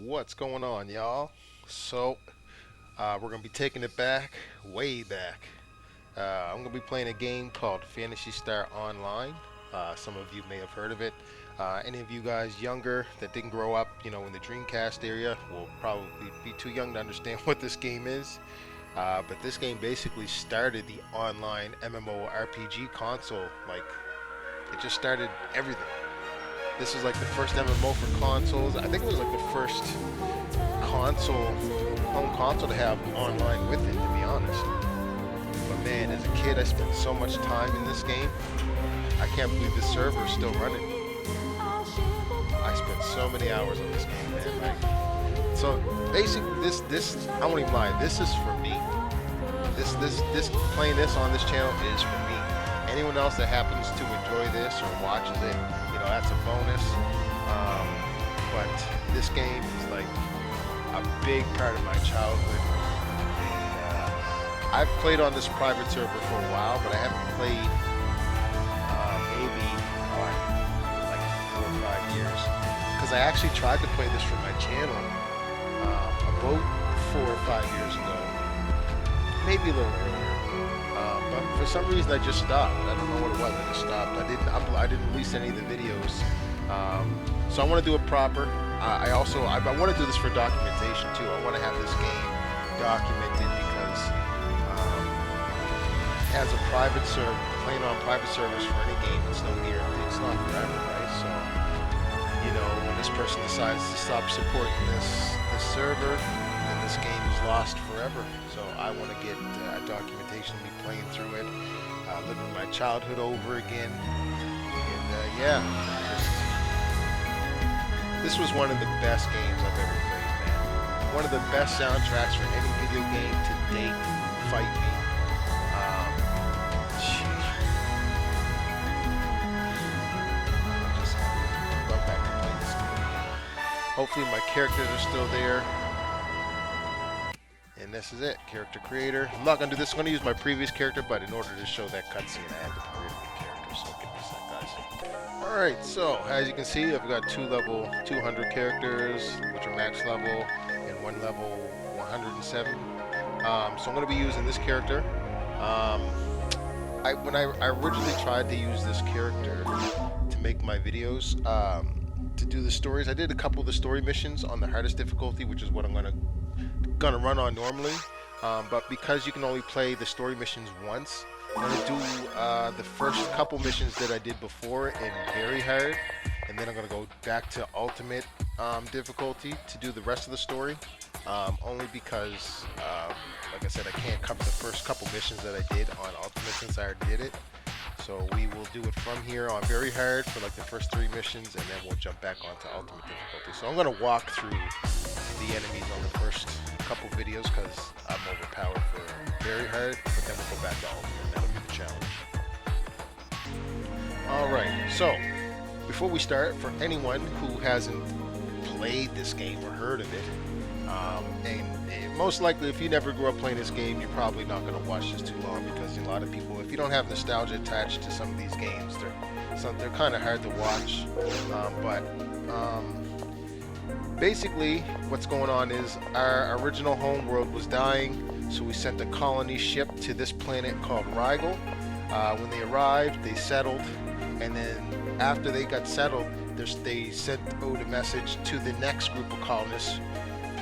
What's going on, y'all? We're gonna be taking it back, way back. I'm gonna be playing a game called Fantasy Star Online. Some of you may have heard of it. Any of you guys younger that didn't grow up, in the Dreamcast area, will probably be too young to understand what this game is. But this game basically started the online MMORPG console. Like, it just started everything. This was like the first MMO for consoles. I think it was like the first console, home console to have online with it, to be honest. But man, as a kid, I spent so much time in this game. I can't believe the server is still running. I spent so many hours on this game, man. So basically, this I won't even lie. This is for me. This playing this on this channel is for me. Anyone else that happens to enjoy this or watches it, that's a bonus. But this game is like a big part of my childhood. I've played on this private server for a while, but I haven't played maybe like 4 or 5 years. Because I actually tried to play this for my channel about 4 or 5 years ago, maybe a little earlier. But for some reason, I just stopped. I don't know what it was. I just stopped. I didn't release any of the videos. So I want to do it proper. I want to do this for documentation too. I want to have this game documented because as a private server, playing on private servers for any game, it's no guarantee. It's not forever, right? So, when this person decides to stop supporting this server, then this game is lost forever. So I want to get documentation of me playing through it, living my childhood over again, and yeah. This was one of the best games I've ever played, man. One of the best soundtracks for any video game to date. Fight me. I'm just happy to go back and play this game. Hopefully my characters are still there. And this is it, character creator. I'm not going to do this. I'm going to use my previous character, but in order to show that cutscene, I had to create a new character. So give me a sec, guys. Alright, so as you can see, I've got 200 characters, which are max level, and one level 107. So I'm going to be using this character. When I originally tried to use this character to make my videos, to do the stories, I did a couple of the story missions on the hardest difficulty, which is what I'm gonna run on normally. But because you can only play the story missions once, I'm going to do the first couple missions that I did before in very hard, and then I'm going to go back to ultimate difficulty to do the rest of the story, only because, like I said, I can't cover the first couple missions that I did on ultimate since I already did it. So we will do it from here on very hard for like the first 3 missions, and then we'll jump back onto ultimate difficulty. So I'm going to walk through the enemies on the first couple videos because I'm overpowered for very hard, but then we'll go back to ultimate, and that'll be the challenge. Alright, so before we start, for anyone who hasn't played this game or heard of it, and most likely if you never grew up playing this game, you're probably not going to watch this too long, because a lot of people, if you don't have nostalgia attached to some of these games, they're kind of hard to watch. Basically, what's going on is our original home world was dying, so we sent a colony ship to this planet called Rigel. When they arrived, they settled, and then after they got settled, they sent out a message to the next group of colonists,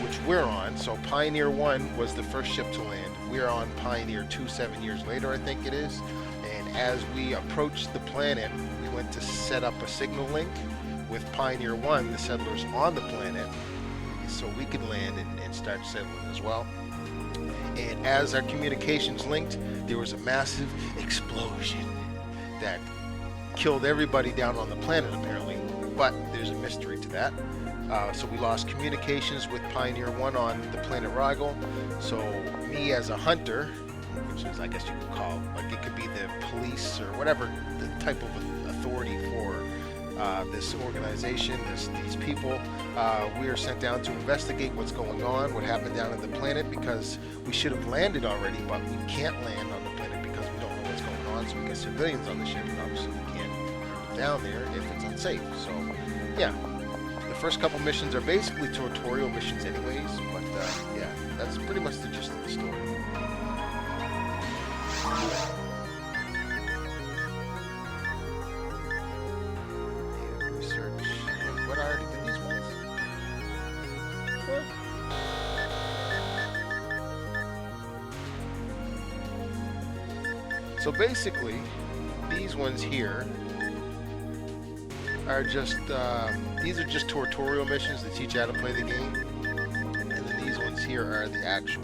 which we're on. So Pioneer 1 was the first ship to land. We're on Pioneer 2 7 years later, I think it is. And as we approached the planet, we went to set up a signal link with Pioneer 1, the settlers on the planet, so we could land and start settling as well. And as our communications linked, there was a massive explosion that killed everybody down on the planet, apparently, but there's a mystery to that. So we lost communications with Pioneer 1 on the planet Rigel. So me as a hunter, which is, I guess you could call, like, it could be the police or whatever the type of authority for this organization, these people, we are sent down to investigate what's going on, what happened down on the planet, because we should have landed already, but we can't land on the planet because we don't know what's going on. So we get civilians on the ship, and obviously we can't put them down there if it's unsafe. So yeah, the first couple missions are basically tutorial missions anyways, but yeah, that's pretty much the gist of the story. Research. What I already did these ones? What? So basically, these ones here are just these are just tutorial missions to teach you how to play the game, and then these ones here are the actual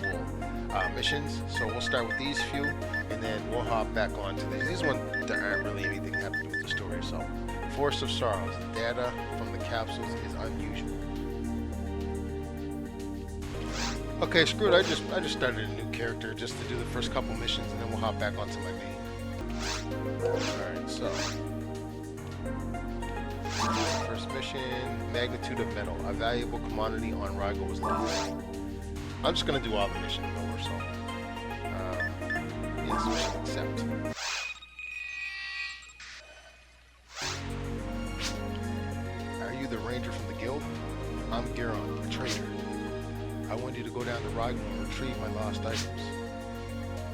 missions. So we'll start with these few, and then we'll hop back onto these. These ones there aren't really anything happening with the story. So, Force of Sorrows. The data from the capsules is unusual. Okay, screw it. I just started a new character just to do the first couple missions, and then we'll hop back onto my main. Alright, so first mission, magnitude of metal. A valuable commodity on Rigel was lost. I'm just gonna do all the missions over, so yes, mission accept. Are you the ranger from the guild? I'm Giron, a traitor. I want you to go down to Rigel and retrieve my lost items.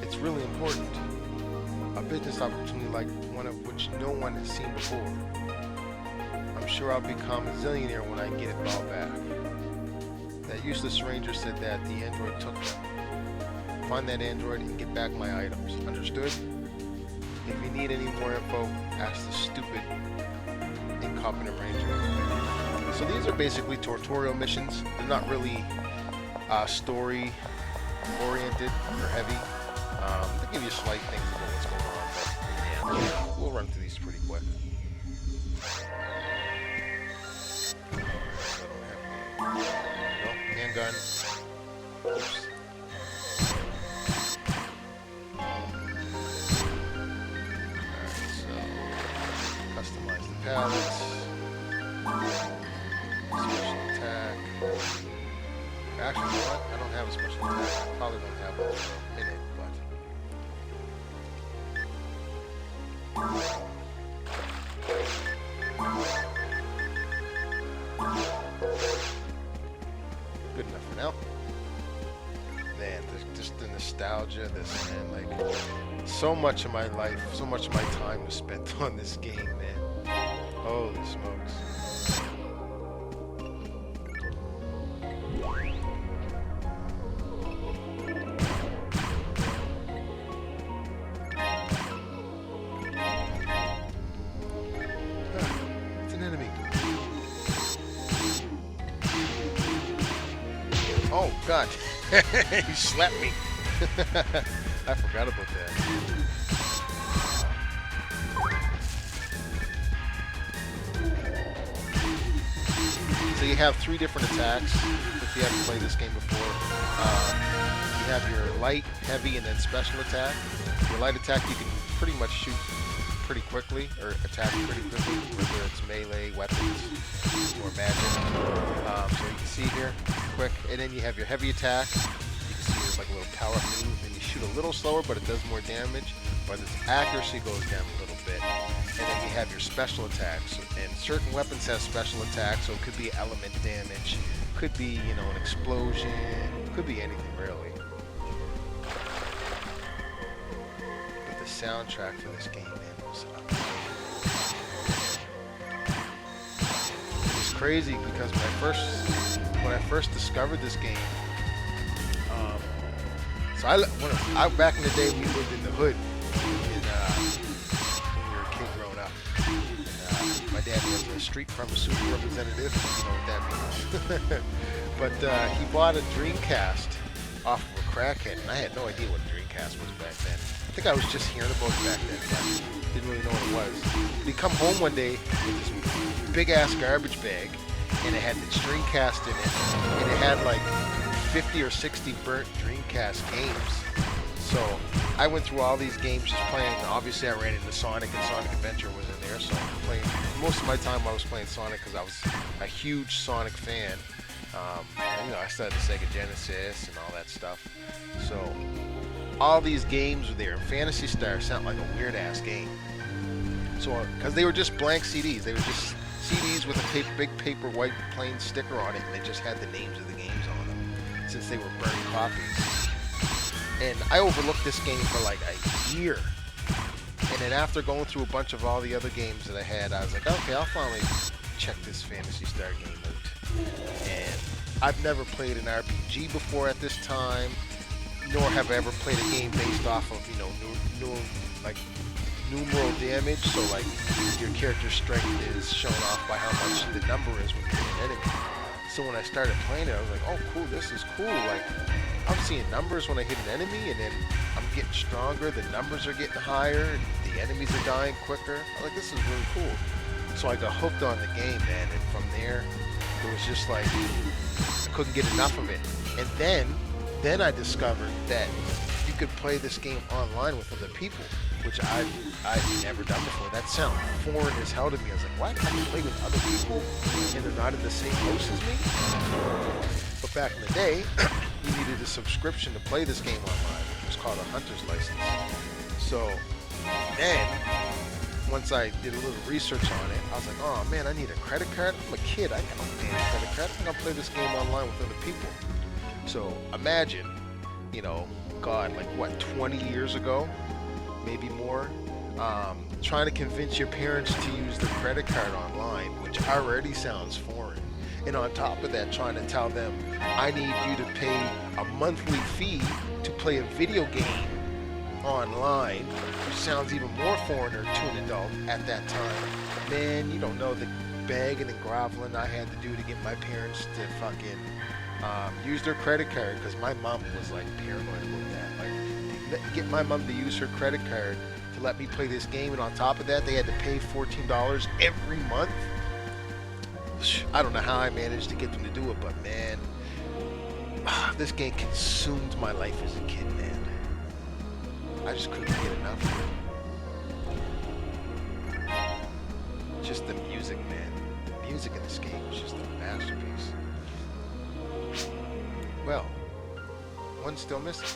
It's really important. A business opportunity like one of which no one has seen before. I'm sure I'll become a zillionaire when I get it all back. That useless ranger said that the android took them. Find that android and get back my items. Understood? If you need any more info, ask the stupid, incompetent ranger. So these are basically tutorial missions. They're not really story oriented or heavy. They give you slight things about what's going on, but yeah, we'll run through these pretty quick. No, handgun. Oops. Alright, so customize the pallets. Special attack. Actually, you know what? I don't have a special attack. I probably won't have one for a minute, but good enough for now. Man, just the nostalgia of this, man. Like, so much of my life, so much of my time was spent on this game, man. Holy smokes. Oh, God. He slapped me. I forgot about that. So you have 3 different attacks if you haven't played this game before. You have your light, heavy, and then special attack. Your light attack you can pretty much shoot pretty quickly, or attack pretty quickly, whether it's melee, weapons, or magic. So you can see here, quick, and then you have your heavy attack. You can see there's like a little power move, and you shoot a little slower, but it does more damage, but its accuracy goes down a little bit. And then you have your special attacks, and certain weapons have special attacks, so it could be element damage, could be, you know, an explosion, could be anything really. But the soundtrack for this game, man, was it's crazy because when I first discovered this game, so back in the day we lived in the hood, when we were a kid growing up. And, my dad was a street pharmaceutical representative. You know what that means. But he bought a Dreamcast off of a crackhead, and I had no idea what a Dreamcast was back then. I think I was just hearing about it back then, but didn't really know what it was. He'd come home one day with this big ass garbage bag, and it had the Dreamcast in it, and it had like 50 or 60 burnt Dreamcast games. So I went through all these games just playing. Obviously I ran into Sonic, and Sonic Adventure was in there, so playing most of my time I was playing Sonic because I was a huge Sonic fan. And, you know, I started the Sega Genesis and all that stuff. So all these games were there. Phantasy Star sounded like a weird ass game. So because they were just blank CDs, they were just CDs with a big paper white plain sticker on it, and they just had the names of the games on them, since they were burnt copies. And I overlooked this game for like a year. And then after going through a bunch of all the other games that I had, I was like, okay, I'll finally check this Phantasy Star game out. And I've never played an RPG before at this time, nor have I ever played a game based off of, numeral damage. So like your character's strength is shown off by how much the number is when you hit an enemy. So when I started playing it, I was like, oh cool, this is cool. Like I'm seeing numbers when I hit an enemy, and then I'm getting stronger, the numbers are getting higher, and the enemies are dying quicker. I'm like, this is really cool. So I got hooked on the game, man, and from there, it was just like, I couldn't get enough of it. And then I discovered that you could play this game online with other people, which I've never done before. That sounded foreign as hell to me. I was like, what? I can play with other people and they're not in the same house as me? But back in the day, you needed a subscription to play this game online, which was called a hunter's license. So then, once I did a little research on it, I was like, oh man, I need a credit card. I'm a kid, I got no damn credit card. I'm gonna play this game online with other people. So imagine, God, like what, 20 years ago, maybe more, trying to convince your parents to use their credit card online, which already sounds foreign. And on top of that, trying to tell them, I need you to pay a monthly fee to play a video game online, which sounds even more foreigner to an adult at that time. Man, you don't know the begging and groveling I had to do to get my parents to fucking use their credit card, because my mom was like paranoid about that. Like, get my mom to use her credit card to let me play this game, and on top of that, they had to pay $14 every month. I don't know how I managed to get them to do it, but man, this game consumed my life as a kid, man. I just couldn't get enough of it. Just the music, man. The music in this game was just a masterpiece. Well, one's still missing.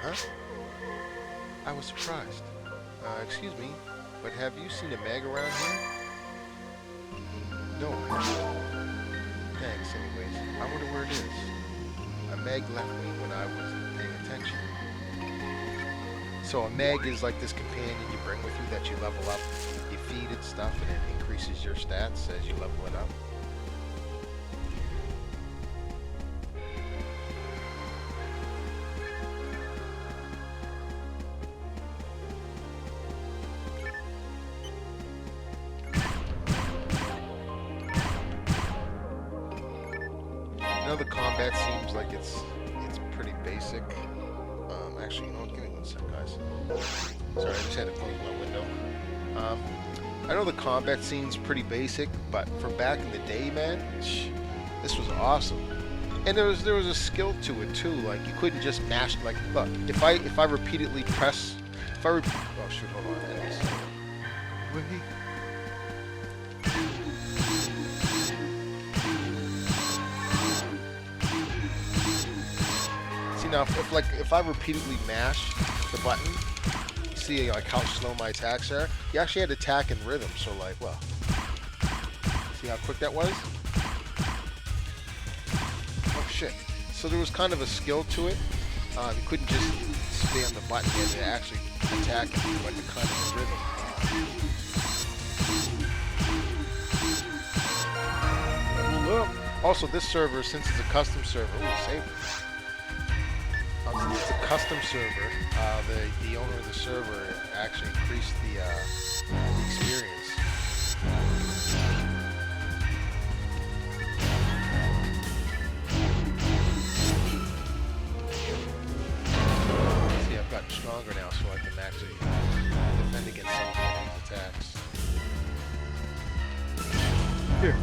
Huh? I was surprised. Excuse me, but have you seen a mag around here? No. Thanks, anyways. I wonder where it is. A mag left me when I wasn't paying attention. So a mag is like this companion you bring with you that you level up. You feed it stuff and it increases your stats as you level it up. The combat seems like it's pretty basic. Actually, you know what? Give me 1 second, guys. Sorry, I just had to close my window. I know the combat seems pretty basic, but for back in the day, man, this was awesome. And there was a skill to it too. Like you couldn't just mash. Like look, if I repeatedly press, oh shoot, hold on, enemies. Wait. Now, if I repeatedly mash the button, you see like how slow my attacks are. You actually had attack in rhythm, so like, well, see how quick that was? Oh shit! So there was kind of a skill to it. You couldn't just spam the button; you had to actually attack in like a kind of rhythm. Also, this server, since it's a custom server, save it. Since it's a custom server, the owner of the server actually increased the experience. See, I've gotten stronger now, so I can actually defend against some of these attacks. Here.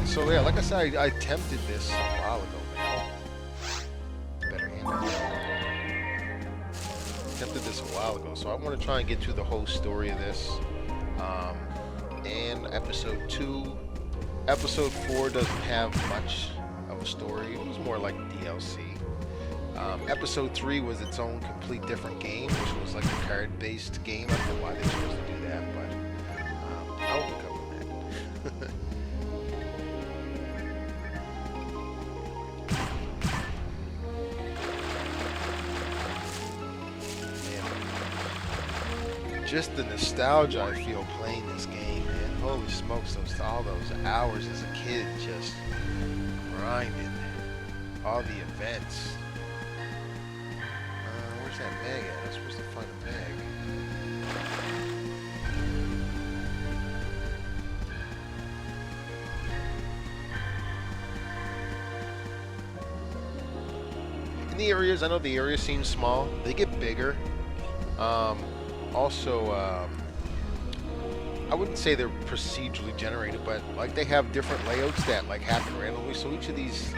So yeah, like I said, I attempted this a while ago, man. Better handle it. Attempted this a while ago, so I want to try and get through the whole story of this. And episode 2, episode 4 doesn't have much of a story. It was more like DLC. Episode 3 was its own complete different game, which was like a card-based game. I don't know why they chose to do that, but I will be covering that. Just the nostalgia I feel playing this game, man. Holy smokes, all those hours as a kid just grinding. All the events. Where's that mag at? I was supposed to find a mag. In the areas, I know the area seems small. They get bigger. Also, I wouldn't say they're procedurally generated, but like they have different layouts that like happen randomly. So each of these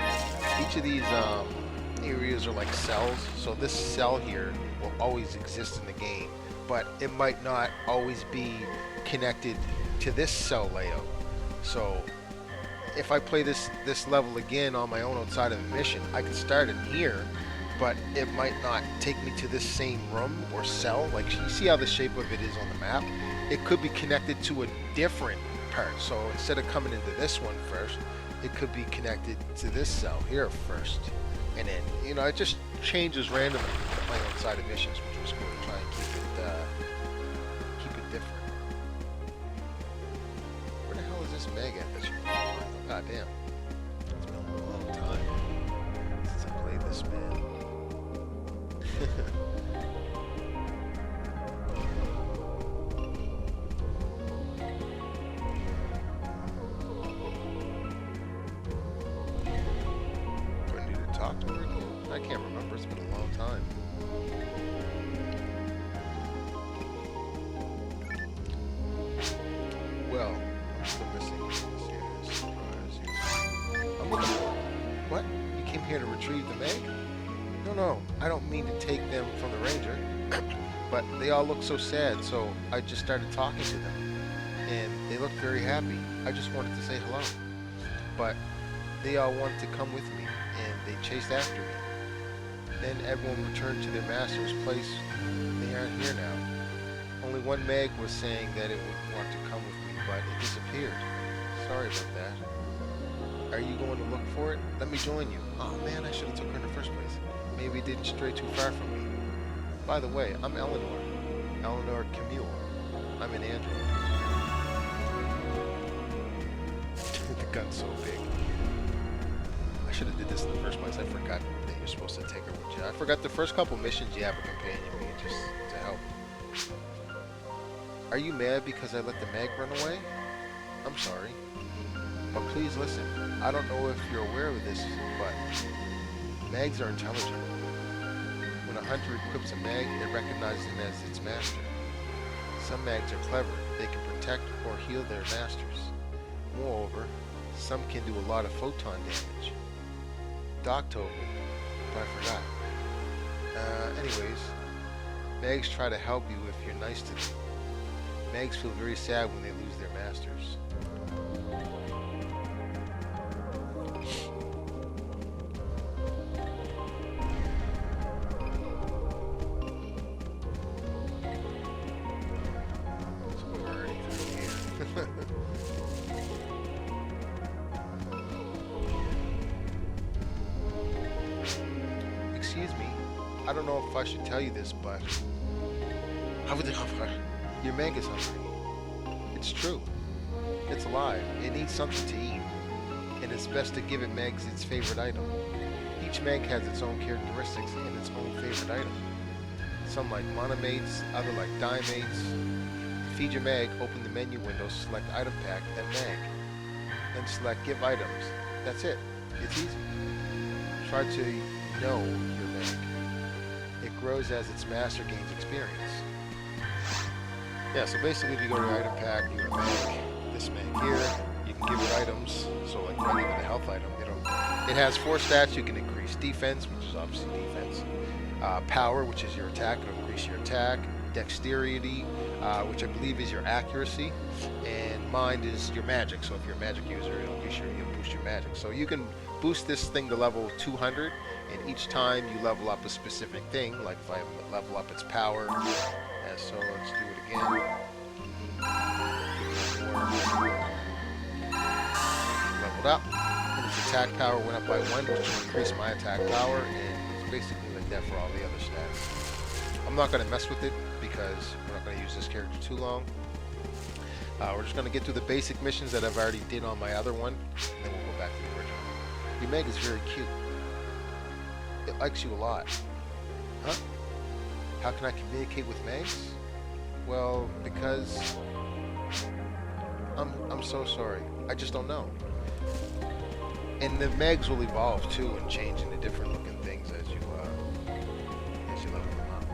areas are like cells. So this cell here will always exist in the game, but it might not always be connected to this cell layout. So if I play this level again on my own outside of the mission, I can start in here, but it might not take me to this same room or cell. Like, you see how the shape of it is on the map? It could be connected to a different part. So instead of coming into this one first, it could be connected to this cell here first. And then, you know, it just changes randomly playing outside of missions, which was cool to try and keep it different. Where the hell is this mag at that you can find? Oh, god damn. It's been a long time since I played this, man. Do I need to talk to her again? I can't remember. It's been a long time. Well, I'm still missing. I'm looking for. What? You came here to retrieve the mag? No, I don't mean to take them from the ranger, but they all look so sad, so I just started talking to them, and they looked very happy. I just wanted to say hello, but they all wanted to come with me, and they chased after me. Then everyone returned to their master's place. They aren't here now. Only one mag was saying that it would want to come with me, but it disappeared. Sorry about that. Are you going to look for it? Let me join you. Oh man, I should have took her in the first place. Maybe it didn't stray too far from me. By the way, I'm Eleanor. Eleanor Camille. I'm an android. The gun's so big. I should have did this in the first place. I forgot that you're supposed to take her with you. I forgot the first couple missions you have a companion with you just to help. Are you mad because I let the mag run away? I'm sorry. But please listen. I don't know if you're aware of this, but mags are intelligent. When a hunter equips a mag, it recognizes him as its master. Some mags are clever. They can protect or heal their masters. Moreover, some can do a lot of photon damage. Doc told me, but I forgot. Anyways, mags try to help you if you're nice to them. Mags feel very sad when they lose their masters. Excuse me, I don't know if I should tell you this, but your mag is hungry. It's true. It's alive. It needs something to eat, and it's best to give it mags its favorite item. Each mag has its own characteristics and its own favorite item. Some like monomates, other like dimates. Feed your mag, open the menu window, select item pack, then mag. Then select give items. That's it. It's easy. Try to know your mag. It grows as its master gains experience. Yeah, so basically if you go to your item pack, you go to mag, this mag here, you can give it items. So like right even the health item, it has 4 stats. You can increase defense, which is obviously defense. Power, which is your attack, it'll increase your attack. Dexterity, which I believe is your accuracy. And mind is your magic. So if you're a magic user, it'll boost your magic. So you can boost this thing to level 200, and each time you level up a specific thing, like if I level up its power, yeah, so let's do it again. Leveled up, and its attack power went up by 1, which will increase my attack power, and it's basically like that for all the other stats. I'm not going to mess with it because we're not going to use this character too long. We're just going to get through the basic missions that I've already did on my other one, and then we'll go back to the original. Your Meg is very cute. It likes you a lot. Huh? How can I communicate with Megs? Well, because I'm so sorry. I just don't know. And the Megs will evolve too and change into different looking things as you level them up.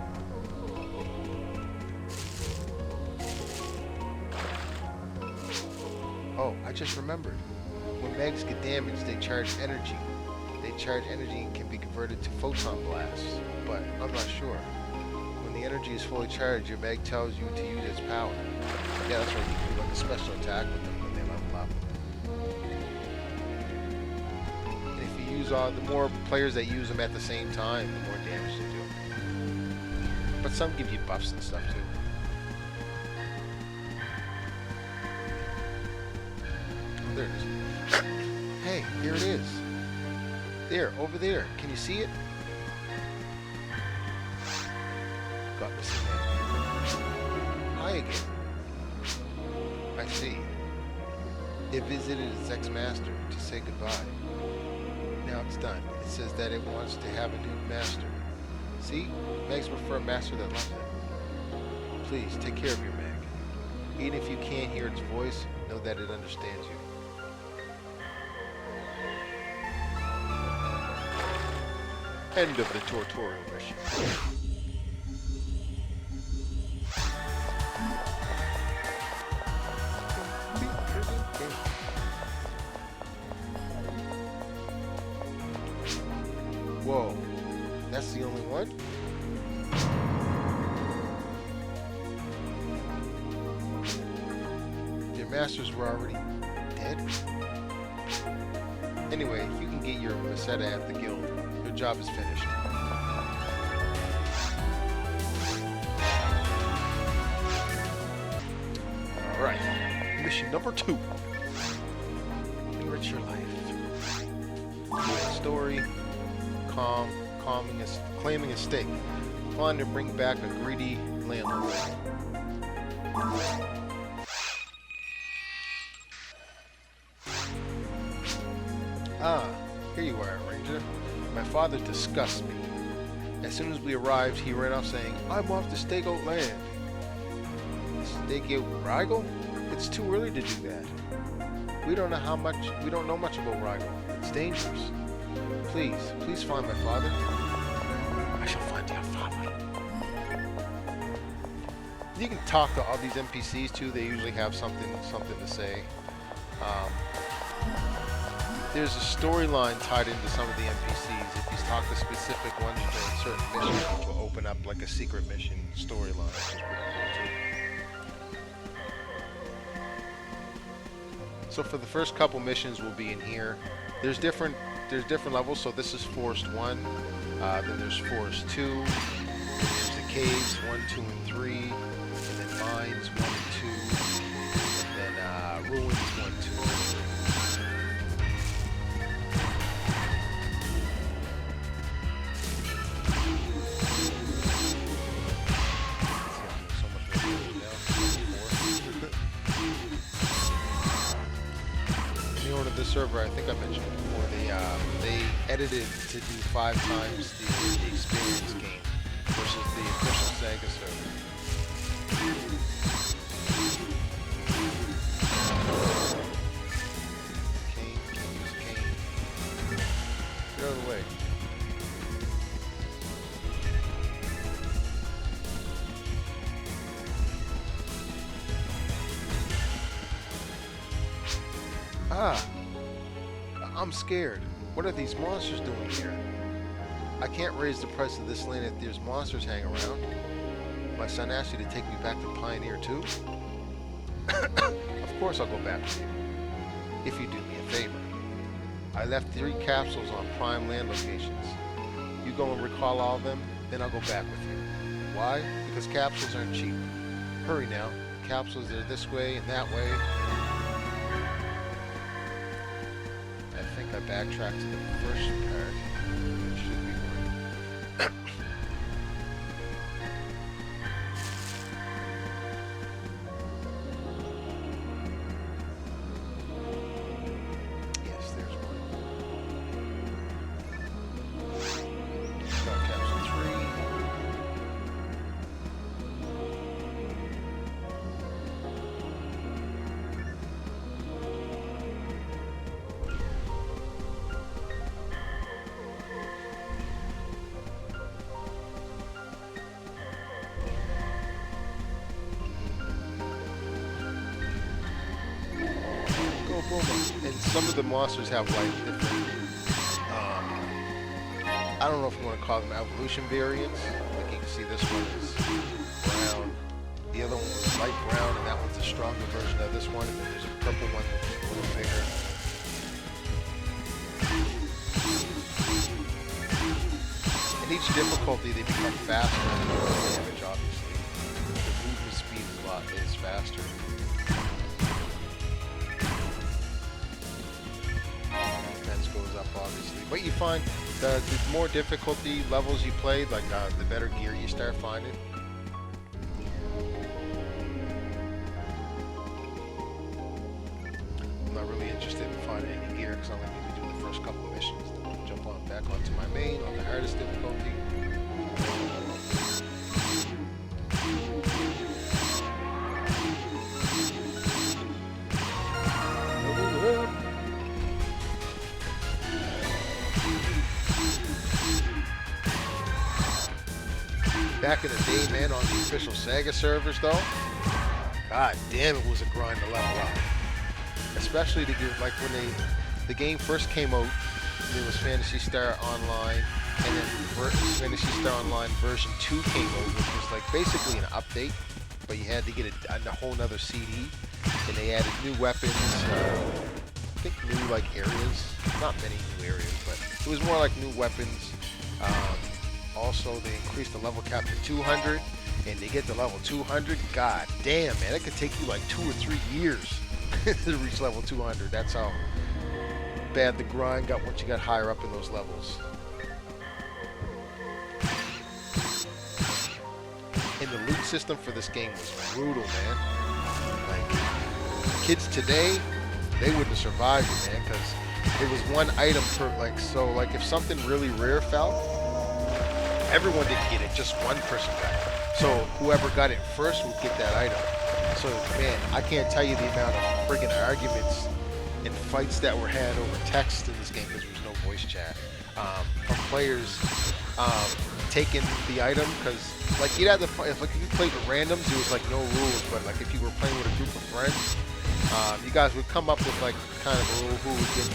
Oh, I just remembered. When Megs get damaged, they charge energy. They charge energy and can be converted to photon blasts. But I'm not sure. When the energy is fully charged, your Meg tells you to use its power. Yeah, that's right. You can do like a special attack with them when they level up. And if you use the more players that use them at the same time, the more damage they do. But some give you buffs and stuff too. Oh, there it is. Hey, here it is. There, over there. Can you see it? Got missing there. Hi again. I see. It visited its ex-master to say goodbye. Now it's done. It says that it wants to have a new master. See? Megs prefer a master that loves them. Please, take care of your Meg. Even if you can't hear its voice, know that it understands you. End of the tutorial mission. Whoa, that's the only one? Their masters were already dead? Anyway, you can get your Meseta at the guild. Your job is finished. Alright, mission number 2. Enrich your life. Story, claiming a stake. Fun to bring back a greedy landlord. Ah, here you are, Ranger. My father disgusts me. As soon as we arrived, he ran off saying, I'm off to stake out land. Stake out Rigel? It's too early to do that. We don't know much about Rigel. It's dangerous. Please find my father. I shall find your father. You can talk to all these NPCs too. They usually have something to say. There's a storyline tied into some of the NPCs. If you talk to specific ones during certain missions, which will open up like a secret mission storyline, which is pretty cool too. So for the first couple missions, we'll be in here. There's different levels. So this is Forest 1. Then there's Forest 2. There's the caves 1, 2, and 3. And then mines 1 and 2. And then ruins 1, 2, and 3. The server, I think I mentioned it before, they edited to do 5 times the experience game versus the official Sega server. Cane, can't use a cane. Get out of the way. Ah! I'm scared. What are these monsters doing here? I can't raise the price of this land if there's monsters hanging around. My son asked you to take me back to Pioneer too? Of course I'll go back with you. If you do me a favor. I left 3 capsules on prime land locations. You go and recall all of them, then I'll go back with you. Why? Because capsules aren't cheap. Hurry now. Capsules are this way and that way. I think I backtracked to the first part. There should be one. Yes, there's one. Got capsule 3. And some of the monsters have like different, I don't know if you want to call them evolution variants. Like you can see this one is brown, the other one was light brown, and that one's a stronger version of this one, and then there's a purple one which is a little bigger. In each difficulty they become faster and more damage, obviously. The movement speed is faster. Goes up obviously, but you find the more difficulty levels you play, like the better gear you start finding. I'm not really interested in finding any gear because I only need to do the first couple of missions. Then I'll jump on back onto my main on the hardest difficulty. Back in the day, man, on the official Sega servers, though, god damn, it was a grind to level up. Especially to give, like when the game first came out, there was Phantasy Star Online, and then Phantasy Star Online version 2 came out, which was like basically an update, but you had to get a whole nother CD, and they added new weapons, I think new like areas, not many new areas, but it was more like new weapons. Also, they increased the level cap to 200, and they get to level 200. God damn, man, it could take you like 2 or 3 years to reach level 200. That's how bad the grind got once you got higher up in those levels. And the loot system for this game was brutal, man. Like, kids today, they wouldn't have survived it, man, because it was one item per, like, so, like, if something really rare fell, everyone didn't get it, just one person got it. So whoever got it first would get that item. So man, I can't tell you the amount of friggin' arguments and fights that were had over text in this game because there was no voice chat. From players taking the item, because like you'd have to fight, if like you played with randoms, there was like no rules, but like if you were playing with a group of friends, you guys would come up with like kind of a rule who would get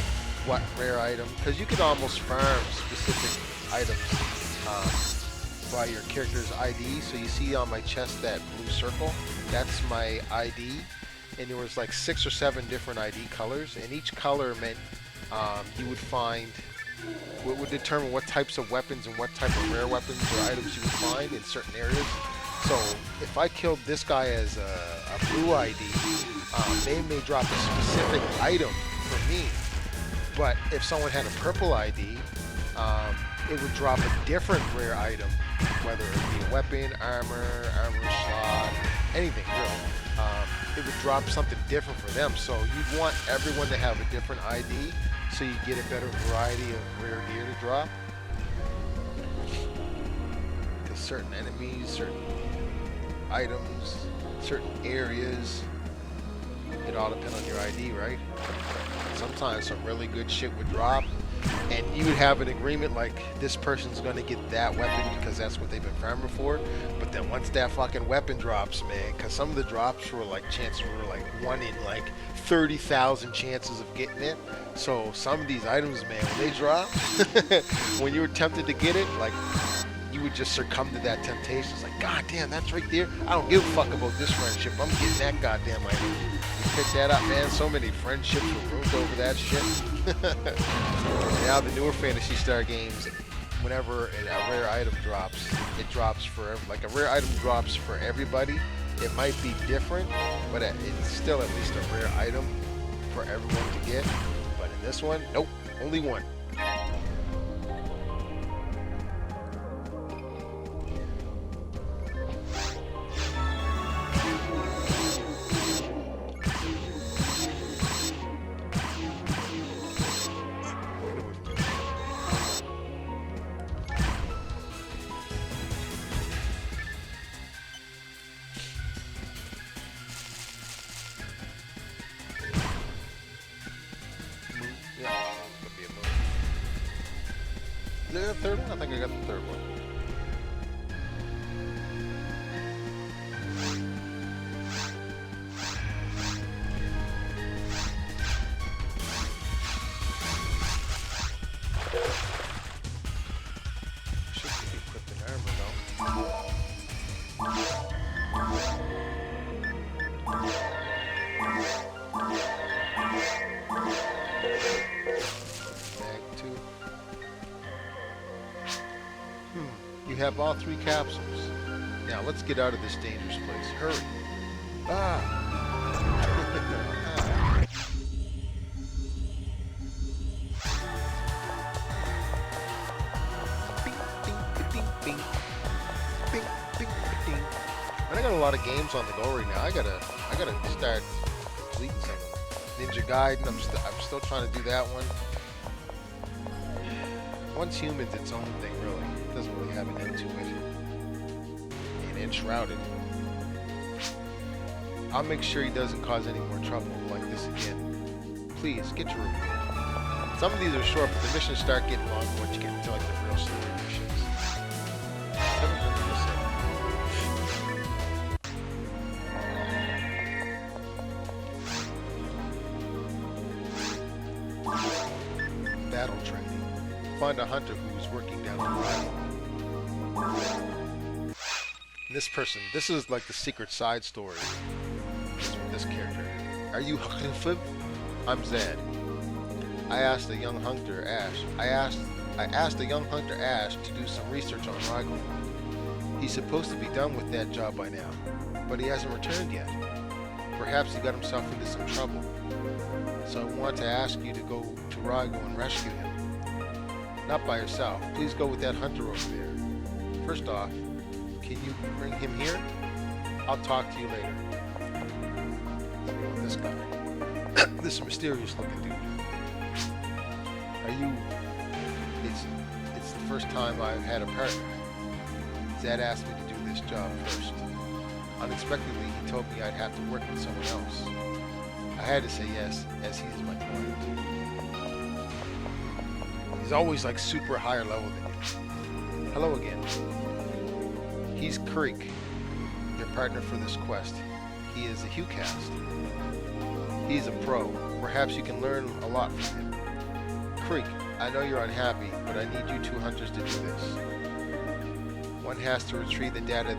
what rare item, because you could almost farm specific items by your character's ID. So you see on my chest that blue circle, that's my ID, and there was like 6 or 7 different ID colors, and each color meant you would find what would determine what types of weapons and what type of rare weapons or items you would find in certain areas. So if I killed this guy as a blue ID, they may drop a specific item for me, but if someone had a purple ID, it would drop a different rare item, whether it be a weapon, armor slot, anything really. It would drop something different for them. So you'd want everyone to have a different ID so you get a better variety of rare gear to drop. Because certain enemies, certain items, certain areas, it all depends on your ID, right? Sometimes some really good shit would drop, and you would have an agreement like this person's gonna get that weapon because that's what they've been farming for. But then once that fucking weapon drops, man, because some of the drops were like chances were like 1 in like 30,000 chances of getting it. So some of these items, man, when they drop, when you were tempted to get it, like you would just succumb to that temptation. It's like, God damn, that's right there. I don't give a fuck about this friendship. I'm getting that goddamn item. You pick that up, man. So many friendships were ruined over that shit. Now the newer Phantasy Star games, whenever a rare item drops, it drops for like a rare item drops for everybody. It might be different, but it's still at least a rare item for everyone to get. But in this one, nope, only one. Is that the third one? I think I got the third one. Should be equipped in armor though. Bag 2. You have all 3 capsules. Now let's get out of this dangerous place. Hurry. Ah. Bing, bing, bing, bing. Bing, bing, bing. And I got a lot of games on the go right now. I gotta start completing some of them. Ninja Gaiden, I'm still trying to do that one. Once Human's its own thing, really. It doesn't really have an end to it. And Enshrouded. I'll make sure he doesn't cause any more trouble like this again. Please, get your reward. Some of these are short, but the missions start getting longer once you get into like the real story missions. 700%. Battle training. Find a hunter who is working down on the line. This person, this is like the secret side story. This character. Are you Huckleberry? I'm Zed. I asked a young hunter Ash to do some research on Rigel. He's supposed to be done with that job by now, but he hasn't returned yet. Perhaps he got himself into some trouble. So I want to ask you to go to Rigel and rescue him. Not by yourself. Please go with that hunter over there. First off, can you bring him here? I'll talk to you later. This guy. This mysterious looking dude. Are you... It's the first time I've had a partner. Zed asked me to do this job first. Unexpectedly, he told me I'd have to work with someone else. I had to say yes, as he is my client. He's always like super higher level than you. Hello again. He's Creek, your partner for this quest. He is a HuCast. He's a pro. Perhaps you can learn a lot from him. Creek, I know you're unhappy, but I need you 2 hunters to do this. One has to retrieve the data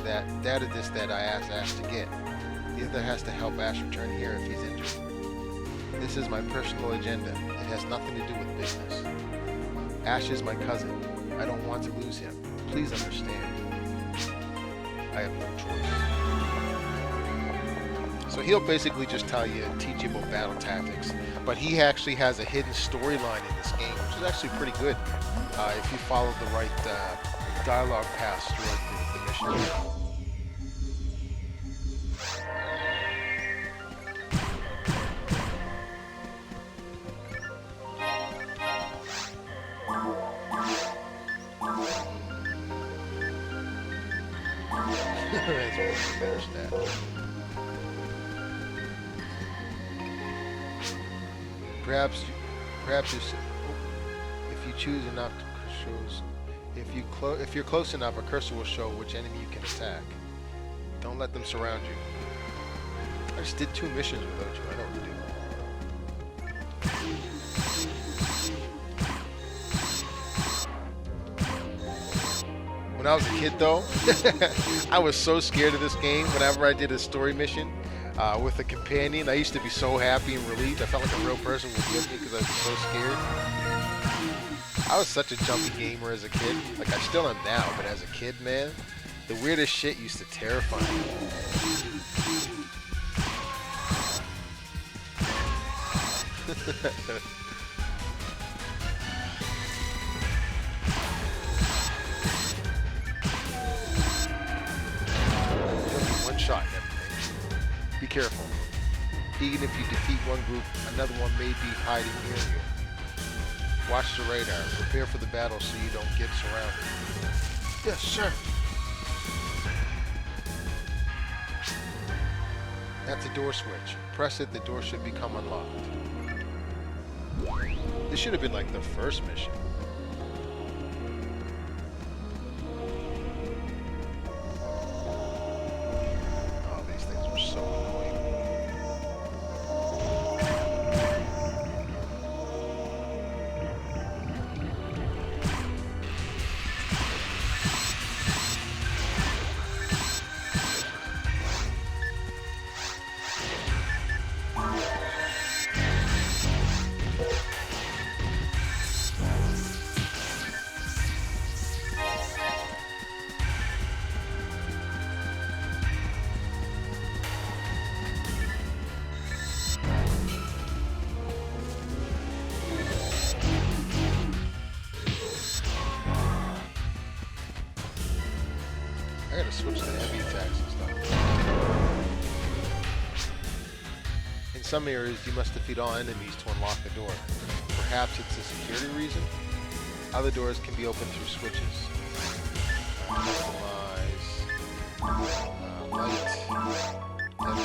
disk that I asked Ash to get. The other has to help Ash return here if he's injured. This is my personal agenda. It has nothing to do with business. Ash is my cousin. I don't want to lose him. Please understand. I have no choice. So he'll basically just teach you about battle tactics. But he actually has a hidden storyline in this game, which is actually pretty good if you follow the right dialogue paths throughout the mission. That's a better stat. Perhaps if you choose enough shows, if you're close enough, a cursor will show which enemy you can attack. Don't let them surround you. I just did 2 missions without you. I know what to do. When I was a kid, though, I was so scared of this game. Whenever I did a story mission with a companion, I used to be so happy and relieved. I felt like a real person was with me because I was so scared. I was such a jumpy gamer as a kid. Like, I still am now, but as a kid, man, the weirdest shit used to terrify me. One shot and everything. Be careful. Even if you defeat one group, another one may be hiding near you. Watch the radar. Prepare for the battle so you don't get surrounded. Yes, sir. That's a door switch. Press it, the door should become unlocked. This should have been like the first mission. Oh, these things were so annoying. I gotta switch to heavy attacks and stuff. In some areas, you must defeat all enemies to unlock the door. Perhaps it's a security reason. Other doors can be opened through switches. Customize. Light. Heavy.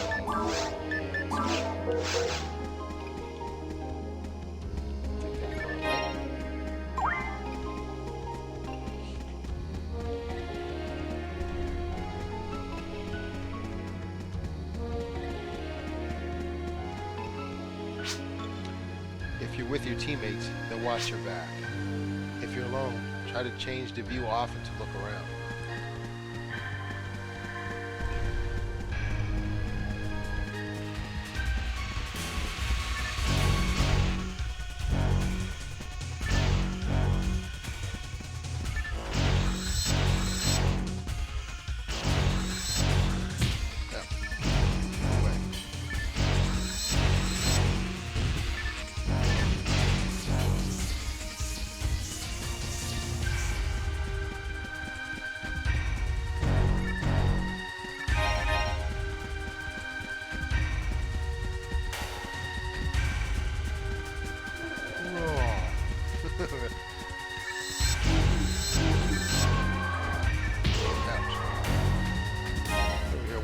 If you're with your teammates, they'll watch your back. If you're alone, try to change the view often to look around.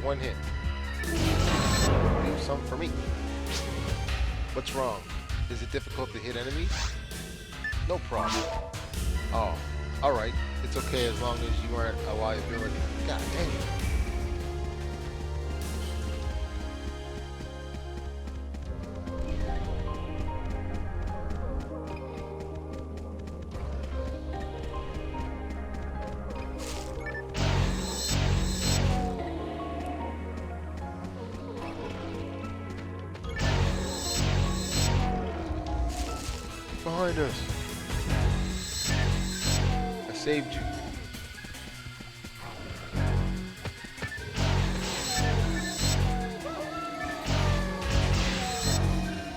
One hit. Leave some for me. What's wrong? Is it difficult to hit enemies? No problem. Oh, alright. It's okay as long as you aren't a liability. God dang it. Behind us. I saved you.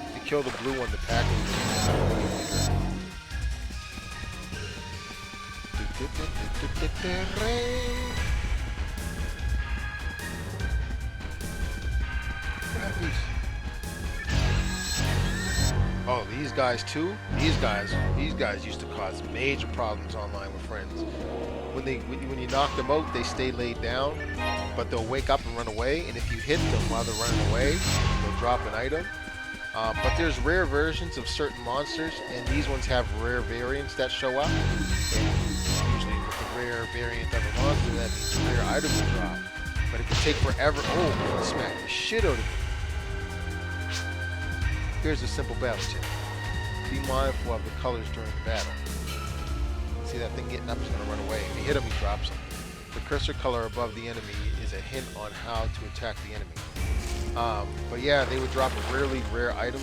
If you kill the blue one, the package. Grab these. Oh, these guys too? These guys used to cause major problems online with friends. When you knock them out, they stay laid down, but they'll wake up and run away. And if you hit them while they're running away, they'll drop an item. But there's rare versions of certain monsters, and these ones have rare variants that show up. And usually with the rare variant of a monster, that means a rare item will drop. But it can take forever. Oh, smack the shit out of it. Here's a simple battle tip. Be mindful of the colors during the battle. See that thing getting up is going to run away. If you hit him, he drops something. The cursor color above the enemy is a hint on how to attack the enemy. But yeah, they would drop a really rare item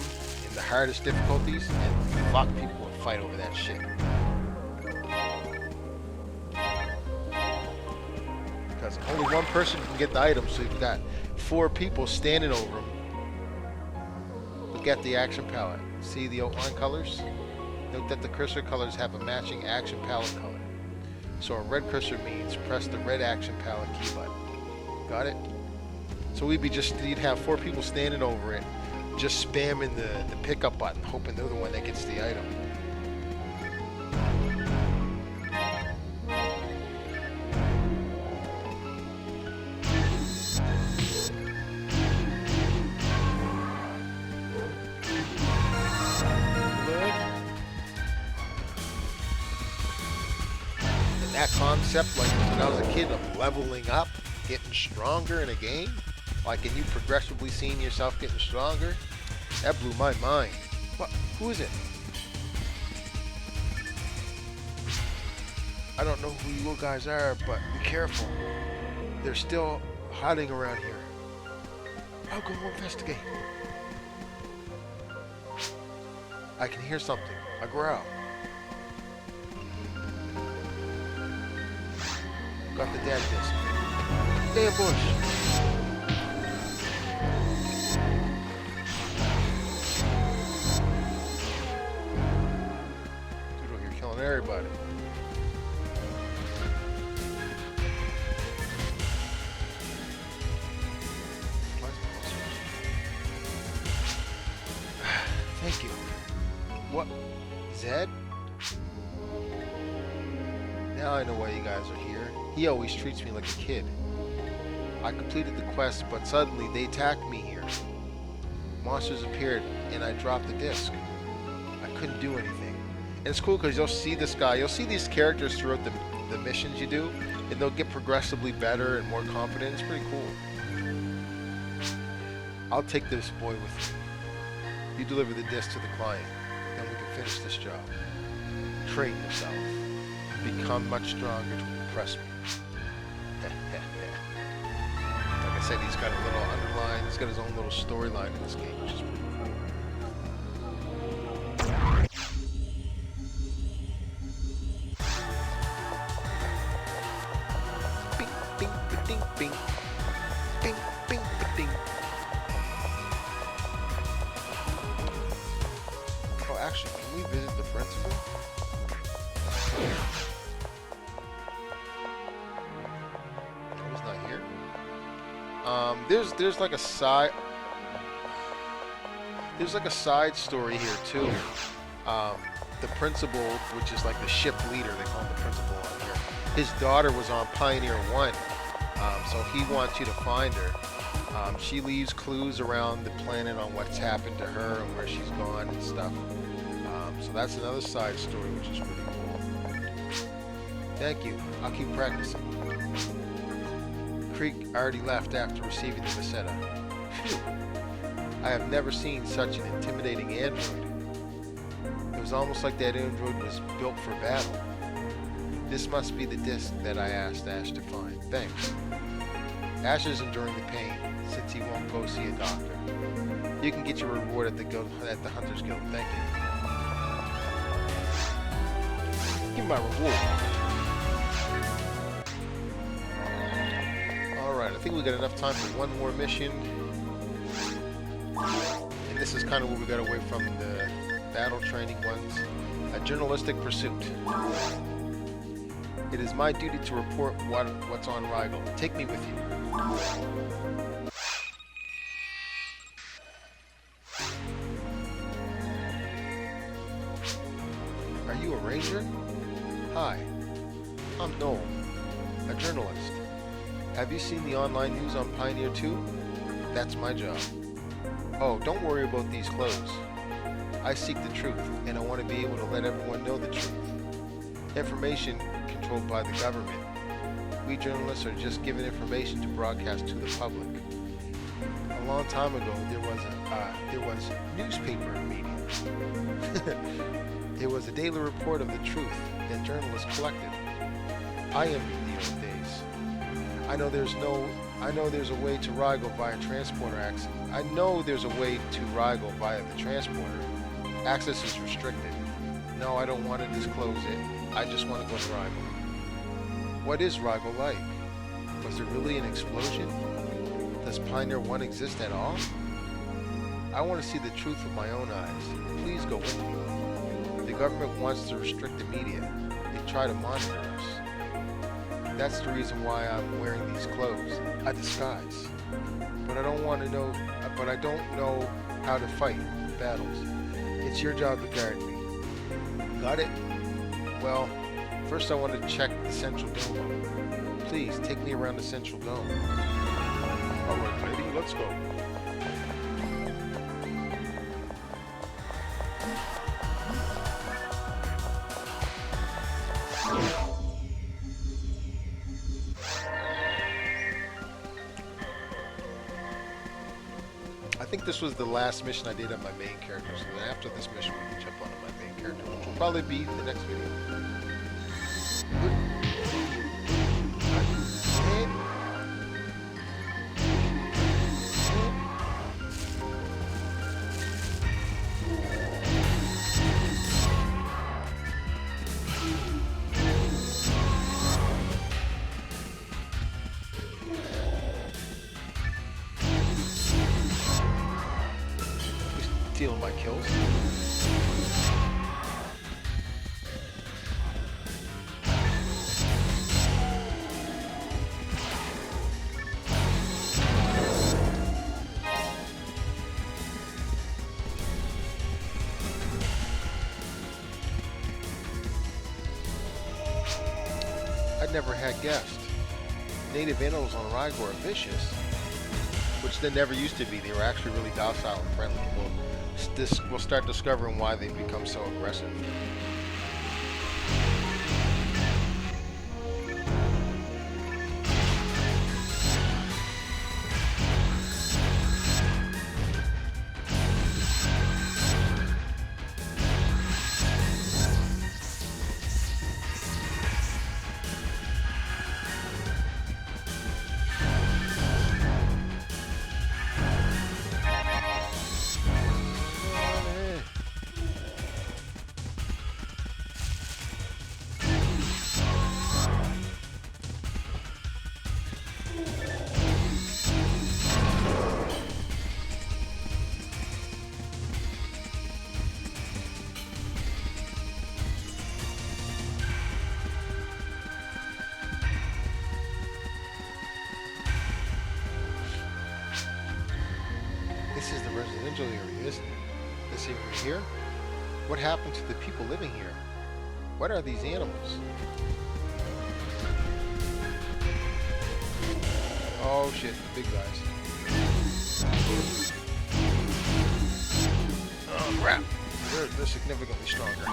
in the hardest difficulties, and a lot of people would fight over that shit. Because only one person can get the item, so you've got 4 people standing over them. Look at the action palette. See the outline colors? Note that the cursor colors have a matching action palette color. So a red cursor means press the red action palette key button. Got it? So you'd have 4 people standing over it, just spamming the pickup button, hoping they're the one that gets the item. That concept, like when I was a kid, of leveling up, getting stronger in a game, like, and you progressively seeing yourself getting stronger, that blew my mind. What? Who is it? I don't know who you guys are, but be careful. They're still hiding around here. I'll go investigate. I can hear something. A growl. Got the dead disc. Damn bush. Dude, you're killing everybody. Thank you. What? Zed? Now I know why you guys are here. He always treats me like a kid. I completed the quest, but suddenly they attacked me here. Monsters appeared, and I dropped the disc. I couldn't do anything. And it's cool because you'll see this guy, you'll see these characters throughout the missions you do, and they'll get progressively better and more confident. It's pretty cool. I'll take this boy with me. You deliver the disc to the client, then we can finish this job. Train yourself. Become much stronger to impress me. Like I said, he's got a little underline, he's got his own little storyline in this game, which is pretty cool. Bing, bing, ba-ding, bing. Bing, bing, ba-ding. Oh, actually, can we visit the principal? There's like a side story here too. The principal, which is like the ship leader, they call him the principal on here. His daughter was on Pioneer 1, so he wants you to find her. She leaves clues around the planet on what's happened to her and where she's gone and stuff. So that's another side story, which is pretty cool. Thank you. I'll keep practicing. Creek already left after receiving the Visetta. Phew. I have never seen such an intimidating android. It was almost like that android was built for battle. This must be the disc that I asked Ash to find. Thanks. Ash is enduring the pain since he won't go see a doctor. You can get your reward at the Hunters Guild. Thank you. Give me my reward. I think we got enough time for one more mission, and this is kind of where we got away from the battle training ones. A journalistic pursuit. It is my duty to report what's on Rigel. Take me with you. Are you a ranger? Hi, I'm Noel, a journalist. Have you seen the online news on Pioneer 2? That's my job. Oh, don't worry about these clothes. I seek the truth, and I want to be able to let everyone know the truth. Information controlled by the government. We journalists are just given information to broadcast to the public. A long time ago, there was newspaper media. It was a daily report of the truth that journalists collected. I envy those days. I know there's a way to Rigel via transporter access. I know there's a way to Rigel via the transporter. Access is restricted. No, I don't want to disclose it. I just want to go to Rigel. What is Rigel like? Was there really an explosion? Does Pioneer 1 exist at all? I want to see the truth with my own eyes. Please go with me. The government wants to restrict the media. They try to monitor us. That's the reason why I'm wearing these clothes, a disguise. But I don't know how to fight battles. It's your job to guard me. Got it? Well, first I want to check the central dome. Please, take me around the central dome. Alright, lady, let's go. I think this was the last mission I did on my main character, so then after this mission we can jump onto my main character, which will probably be the next video. Stealing my kills. I'd never had guessed. Native animals on Rigel are vicious, which they never used to be. They were actually really docile and friendly. We'll start discovering why they've become so aggressive. This is the residential area, isn't it? This area here? What happened to the people living here? What are these animals? Oh shit, the big guys. Oh crap! They're significantly stronger.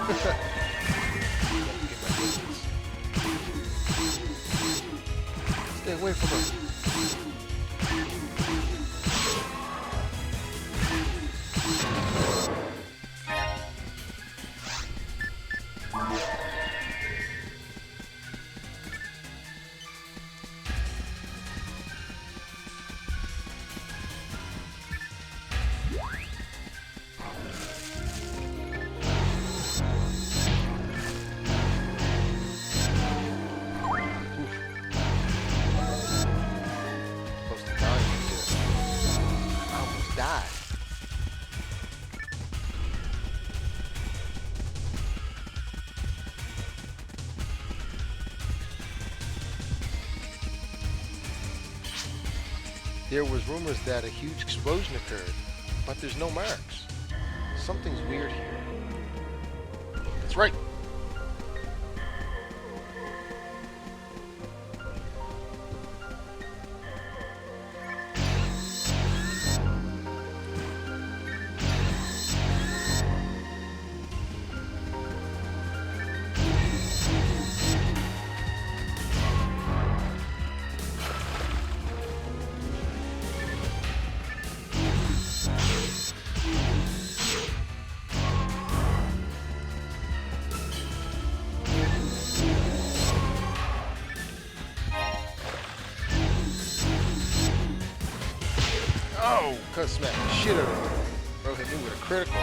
Stay away from them. There was rumors that a huge explosion occurred, but there's no marks. Something's weird here. That's right. Smack the shit out of him. Bro hit me with a critical.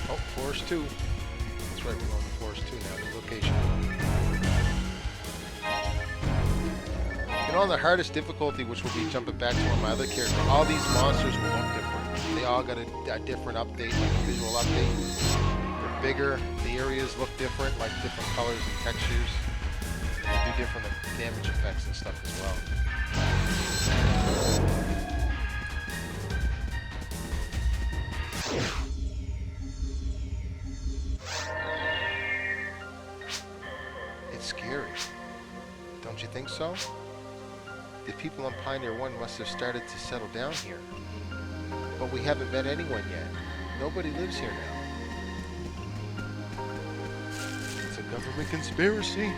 Oh, Forest 2. That's right, we're going to Forest 2 now, the location. And on the hardest difficulty, which will be jumping back to one of my other characters, all these monsters will look different. They all got a different update, like a visual update. They're bigger, the areas look different, like different colors and textures. They do different damage effects and stuff as well. It's scary. Don't you think so? The people on Pioneer 1 must have started to settle down here. But we haven't met anyone yet. Nobody lives here now. It's a government conspiracy.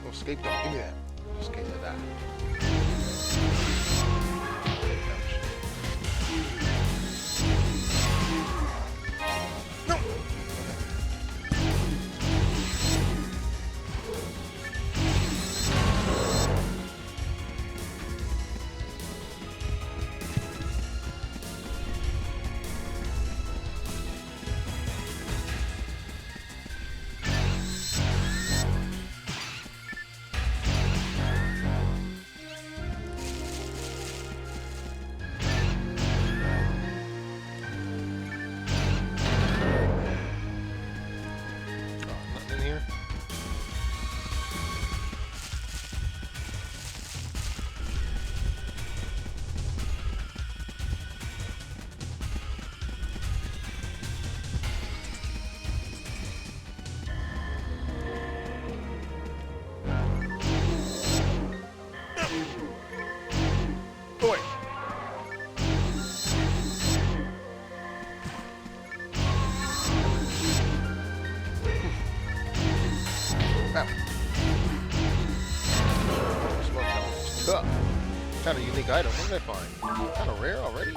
Oh, escape dog. Give me that. Just in case of that. Kind of unique item. What did I find? Kind of rare already.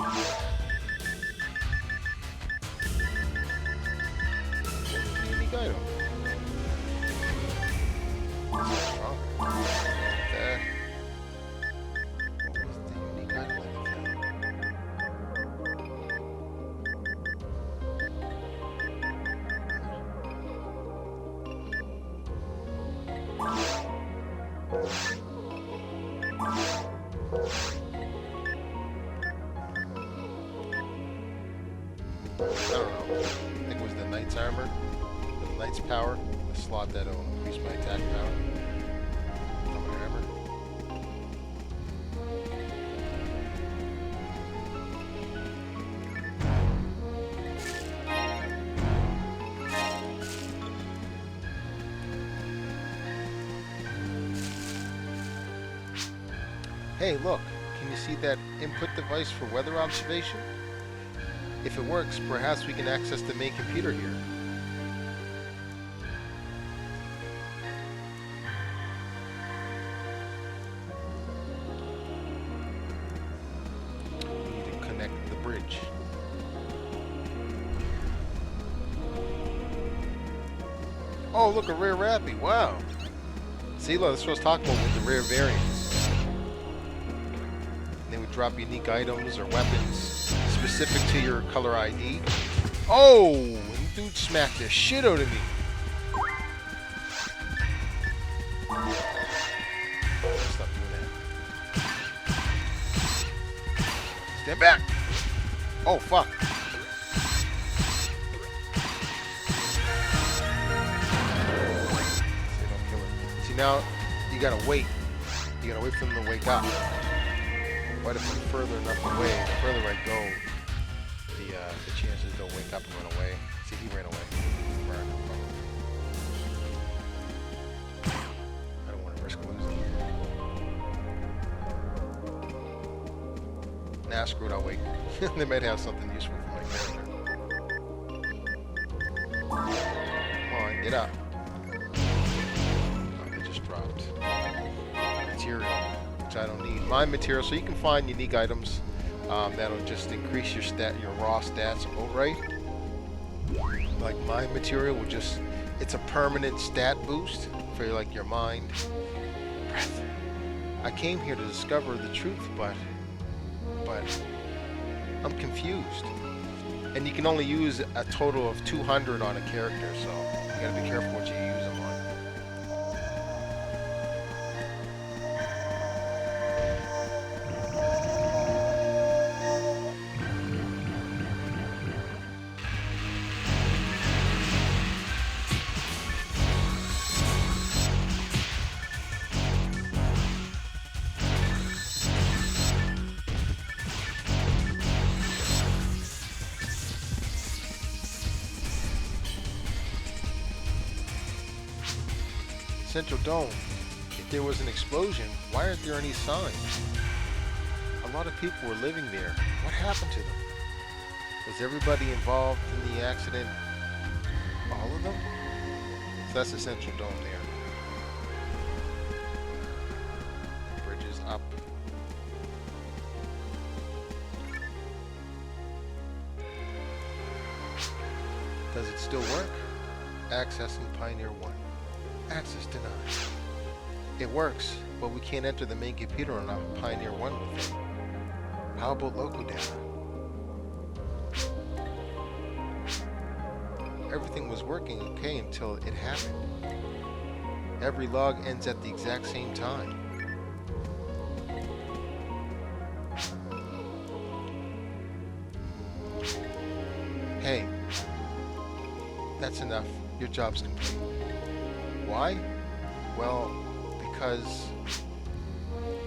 Unique item. Strong. What was the unique item I found? I don't know. I think it was the Knight's armor, the Knight's power. The slot that'll increase my attack power. Common armor. Hey, look. Can you see that input device for weather observation? If it works, perhaps we can access the main computer here. We need to connect the bridge. Oh, look, a rare Rappy. Wow. See, look, that's what I was talking about with the rare variants. They would drop unique items or weapons specific to your color ID. Oh, and dude smacked the shit out of me. Stop doing that. Stand back. Oh, fuck. They don't kill her. See, now you gotta wait. You gotta wait for them to wake up. But if I'm further enough away, the further I go, the chances they'll wake up and run away. See, he ran away. I don't want to risk losing. Nah, screw it, I'll wait. They might have something useful for my character. Come on, get up. Oh, they just dropped. Material. Which I don't need. Mine material, so you can find unique items That'll just increase your raw stats outright. Like my material will just, it's a permanent stat boost for like your mind. Breath. I came here to discover the truth, but I'm confused. And you can only use a total of 200 on a character, so you gotta be careful what you use them on. Central Dome. If there was an explosion, why aren't there any signs? A lot of people were living there. What happened to them? Was everybody involved in the accident? All of them? So that's the Central Dome there. Bridge is up. Does it still work? Accessing Pioneer 1. Access denied. It works, but we can't enter the main computer on Pioneer 1 with it. How about local data? Everything was working okay until it happened. Every log ends at the exact same time. Hey, that's enough. Your job's complete. Why? Well, because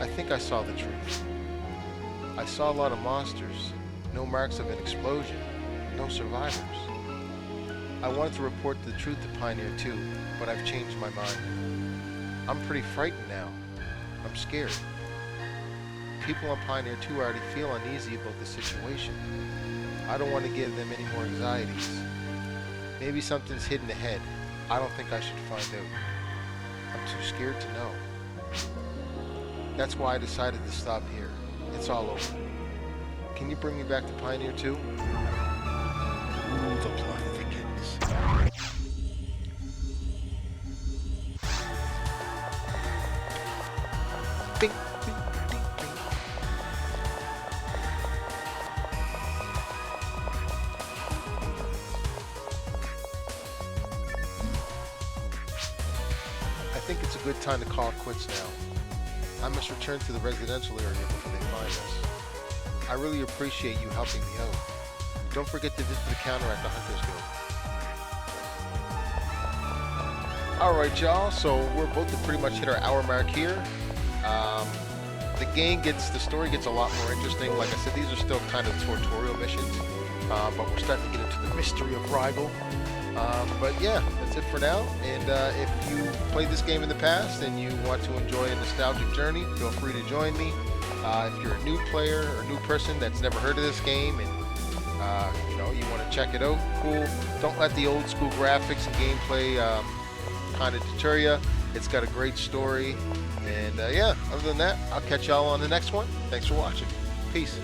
I think I saw the truth. I saw a lot of monsters, no marks of an explosion, no survivors. I wanted to report the truth to Pioneer 2, but I've changed my mind. I'm pretty frightened now. I'm scared. People on Pioneer 2 already feel uneasy about the situation. I don't want to give them any more anxieties. Maybe something's hidden ahead. I don't think I should find out. I'm too scared to know. That's why I decided to stop here. It's all over. Can you bring me back to Pioneer 2? Ooh, the plot thickens. Bing, bing, ding, bing. I think it's a good time to call it quits now. I must return to the residential area before they find us. I really appreciate you helping me out. Don't forget to visit the counter at the Hunter's Guild. Alright y'all, so we're about to pretty much hit our hour mark here. The story gets a lot more interesting. Like I said, these are still kind of tutorial missions, but we're starting to get into the mystery of Rigel. But yeah, that's it for now. And if you played this game in the past and you want to enjoy a nostalgic journey, feel free to join me. If you're a new player or a new person that's never heard of this game and you want to check it out, cool. Don't let the old school graphics and gameplay kind of deter you. It's got a great story. And yeah, other than that, I'll catch y'all on the next one. Thanks for watching. Peace.